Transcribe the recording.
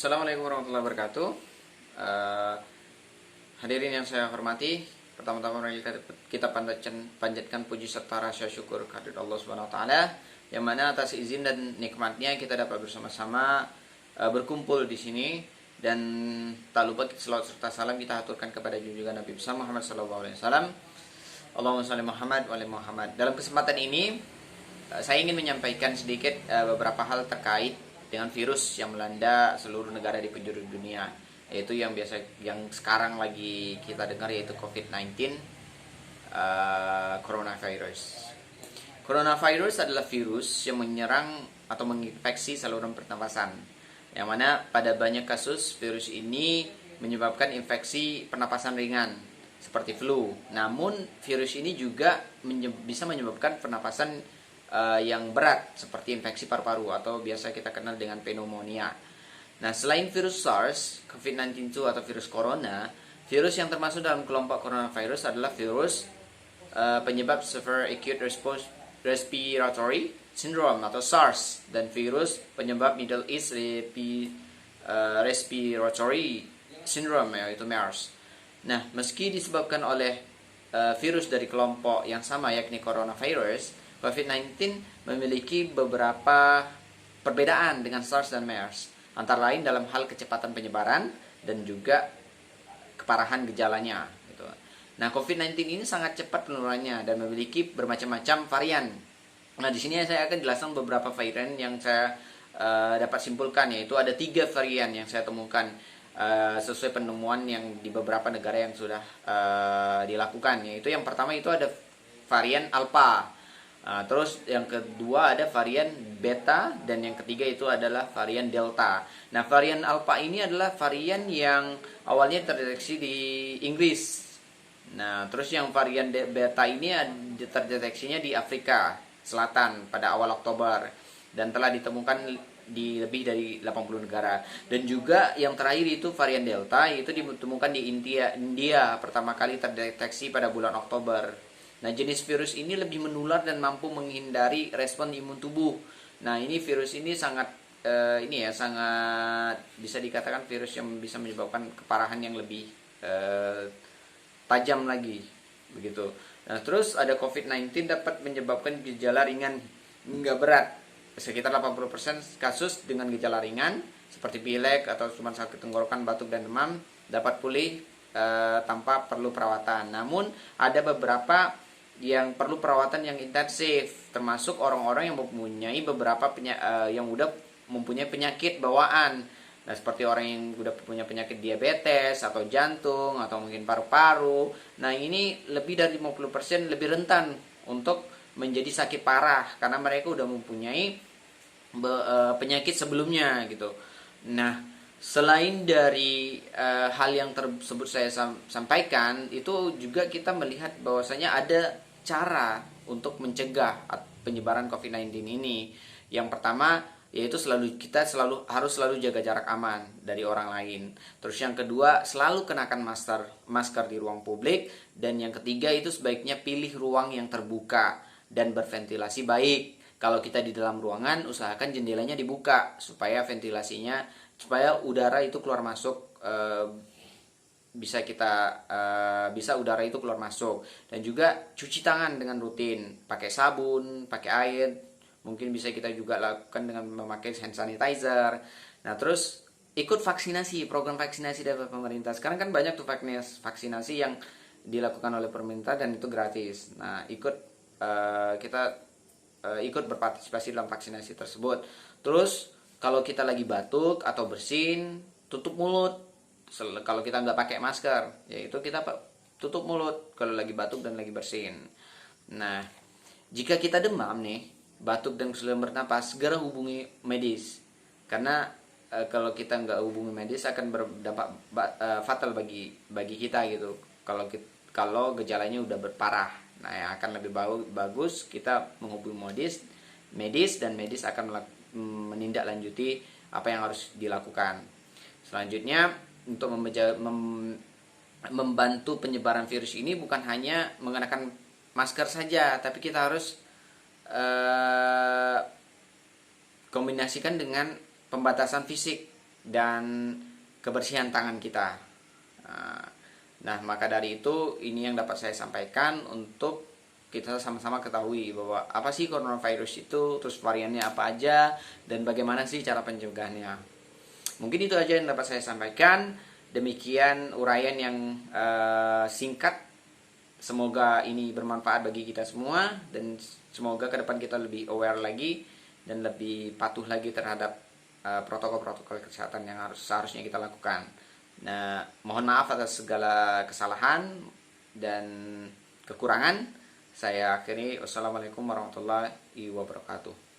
Assalamualaikum warahmatullahi wabarakatuh. Eh, Hadirin yang saya hormati, pertama-tama mari kita panjatkan puji serta rasa syukur kehadirat Allah Subhanahu wa taala, yang mana atas izin dan nikmatnya kita dapat bersama-sama berkumpul di sini, dan tak lupa selawat serta salam kita aturkan kepada junjungan Nabi besar Muhammad sallallahu alaihi wasallam. Allahumma shalli Muhammad wa ali Muhammad. Dalam kesempatan ini saya ingin menyampaikan sedikit beberapa hal terkait dengan virus yang melanda seluruh negara di penjuru dunia, yaitu yang sekarang lagi kita dengar, yaitu COVID-19, coronavirus. Coronavirus adalah virus yang menyerang atau menginfeksi saluran pernapasan, yang mana pada banyak kasus virus ini menyebabkan infeksi pernapasan ringan seperti flu. Namun virus ini juga bisa menyebabkan pernapasan yang berat seperti infeksi paru-paru atau biasa kita kenal dengan pneumonia. Nah, selain virus SARS, COVID-19 atau virus corona, virus yang termasuk dalam kelompok coronavirus adalah virus penyebab Severe Acute Respiratory Syndrome atau SARS, dan virus penyebab Middle East Respiratory Syndrome, yaitu MERS. Nah, meski disebabkan oleh virus dari kelompok yang sama yakni coronavirus, COVID-19 memiliki beberapa perbedaan dengan SARS dan MERS, antara lain dalam hal kecepatan penyebaran dan juga keparahan gejalanya. Gitu. Nah, COVID-19 ini sangat cepat penularannya dan memiliki bermacam-macam varian. Nah, di sini saya akan jelaskan beberapa varian yang saya dapat simpulkan, yaitu ada 3 varian yang saya temukan sesuai penemuan yang di beberapa negara yang sudah dilakukan. Yaitu yang pertama itu ada varian Alpha. Terus yang kedua ada varian Beta, dan yang ketiga itu adalah varian Delta. Nah, varian Alpha ini adalah varian yang awalnya terdeteksi di Inggris. Nah, terus yang varian Beta ini terdeteksinya di Afrika Selatan pada awal Oktober, dan telah ditemukan di lebih dari 80 negara. Dan juga yang terakhir itu varian Delta, yaitu ditemukan di India pertama kali terdeteksi pada bulan Oktober. Nah, jenis virus ini lebih menular dan mampu menghindari respon imun tubuh. Nah, ini virus ini sangat sangat bisa dikatakan virus yang bisa menyebabkan keparahan yang lebih tajam lagi, begitu. Nah, terus ada COVID-19 dapat menyebabkan gejala ringan hingga berat. Sekitar 80% kasus dengan gejala ringan seperti pilek atau cuma sakit tenggorokan, batuk dan demam dapat pulih tanpa perlu perawatan. Namun ada beberapa yang perlu perawatan yang intensif, termasuk orang-orang yang mempunyai yang udah mempunyai penyakit bawaan. Nah, seperti orang yang udah punya penyakit diabetes atau jantung atau mungkin paru-paru. Nah, ini lebih dari 50% lebih rentan untuk menjadi sakit parah karena mereka udah mempunyai penyakit sebelumnya gitu. Nah, selain dari hal yang tersebut saya sampaikan, itu juga kita melihat bahwasanya ada cara untuk mencegah penyebaran COVID-19 ini. Yang pertama yaitu kita harus selalu jaga jarak aman dari orang lain. Terus yang kedua, selalu kenakan masker di ruang publik, dan yang ketiga itu sebaiknya pilih ruang yang terbuka dan berventilasi baik. Kalau kita di dalam ruangan, usahakan jendelanya dibuka supaya udara itu keluar masuk, bisa udara itu keluar masuk. Dan juga cuci tangan dengan rutin, pakai sabun, pakai air. Mungkin bisa kita juga lakukan dengan memakai hand sanitizer. Nah, terus ikut vaksinasi, program vaksinasi dari pemerintah. Sekarang kan banyak tuh vaksinasi yang dilakukan oleh pemerintah dan itu gratis. Nah, kita ikut berpartisipasi dalam vaksinasi tersebut. Terus kalau kita lagi batuk atau bersin, tutup mulut. Kalau kita nggak pakai masker, yaitu kita tutup mulut kalau lagi batuk dan lagi bersin. Nah, jika kita demam nih, batuk dan kesulitan bernapas, segera hubungi medis. Karena kalau kita nggak hubungi medis akan berdampak fatal bagi kita gitu. Kalau gejalanya udah berparah, nah yang akan lebih bagus kita menghubungi medis dan medis akan menindaklanjuti apa yang harus dilakukan. Selanjutnya, untuk membantu penyebaran virus ini bukan hanya mengenakan masker saja, tapi kita harus kombinasikan dengan pembatasan fisik. dan kebersihan tangan kita. Nah, maka dari itu ini yang dapat saya sampaikan untuk kita sama-sama ketahui bahwa apa sih coronavirus itu, terus variannya apa aja, dan bagaimana sih cara pencegahannya. Mungkin itu aja yang dapat saya sampaikan. Demikian uraian yang singkat. Semoga ini bermanfaat bagi kita semua, dan semoga ke depan kita lebih aware lagi dan lebih patuh lagi terhadap protokol-protokol kesehatan yang seharusnya kita lakukan. Nah, mohon maaf atas segala kesalahan dan kekurangan. Saya akhiri. Wassalamualaikum warahmatullahi wabarakatuh.